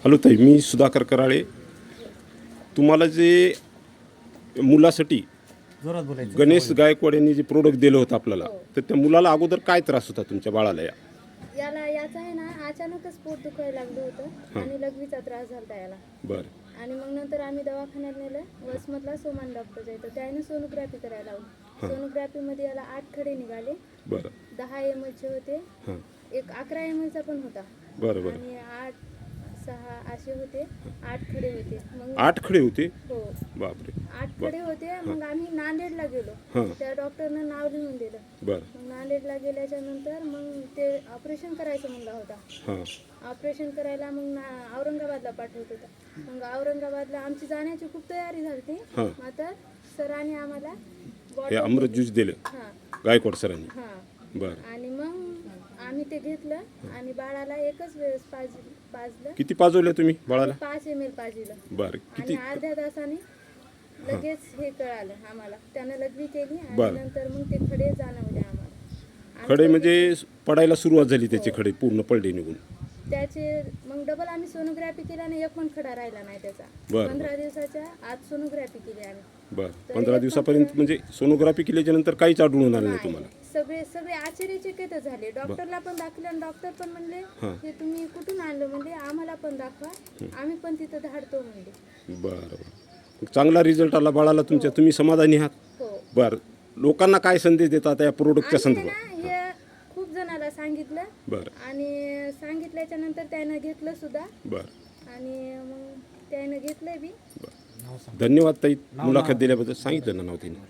Hello ताई, मी सुधाकर कराळे. तुम्हाला जे मुलासाठी जोरात बोलायचं. गणेश गायकवाड यांनी जे प्रोडक्ट दिलं होतं आपल्याला, हो. तर त्या मुलाला अगोदर काय त्रास होता तुमच्या बाळाला? याचा आहे ना, अचानकच पोट दुखायला लागलं होतं आणि लघवीचा त्रास झाला याला. बरं. आणि मग नंतर आम्ही दवाखान्यात नेलं. वसमतला सोमान डॉक्टर येतो, त्याने सोनोग्राफी करायला लावली. सोनोग्राफीमध्ये याला 8 खडे निघाले. बरं. 10 ml चे होते, हां. एक 11 ml चा पण होता बरं बरं. आणि 8, 6 असे होते. 8 खडे होते. मग 8 खडे होते? हो, बापरे. 8 खडे होते. मग आम्ही नांदेडला गेलो. हां. त्या डॉक्टरनं नाव लिहून दिलं. बरं. मग नांदेडला गेल्याच्या नंतर मग ते ऑपरेशन करायचं म्हणला होता. हां. ऑपरेशन करायला मग औरंगाबादला पाठवत होता. मग औरंगाबादला आमची जाण्याची खूप तयारी झाली. हां. मात्र सरांनी आम्हाला हे अमृत ज्यूस दिलं हां गायकवाड सरांनी? हां. बरं. आणि मग आम्ही ते घेतलं आणि बाळाला एकच वेळेस पाजलं. किती पाजवले तुम्ही बाळाला? 5 ml पाजलं. बरं. आणि किती? अर्ध्या तासाने लगेच हे कळालं आम्हाला. त्यानं लघवी केली आणि बरं. नंतर मग ते खडे जाणवले आम्हाला. खडे म्हणजे पडायला सुरुवात झाली त्याचे खडे पूर्ण पडले निघून? त्याचे मग डबल आम्ही सोनोग्राफी केल्याने एक पण खडा राहिला नाही त्याचा. बरं. 15 दिवसाच्या आत सोनोग्राफी केली आम्ही. बरं. 15 दिवसापर्यंत म्हणजे सोनोग्राफी केल्याच्या नंतर काहीच आढळून आलं नाही तुम्हाला? सगळे आश्चर्यचकित झाले. डॉक्टरला पण दाखवलं आणि डॉक्टर पण म्हणले हे तुम्ही कुठून आणलं, म्हणजे आम्हाला पण दाखवा, आम्ही पण तिथं धाडतो म्हणले. बरं बरं. चांगला रिझल्ट आला बाळाला तुमच्या? तुम्ही समाधानी आहात? हो. बरं. लोकांना काय संदेश देतात या प्रोडक्टच्या आम्ही संदर्भात? ना हे खूप जणाला सांगितलं बरं आणि सांगितल्याच्या नंतर त्यानं घेतलं सुद्धा बरं आणि मग त्यानं घेतलंय बी. बरं. धन्यवाद ताई, मुलाखत दिल्याबद्दल. सांगितलं ना नाव तिने?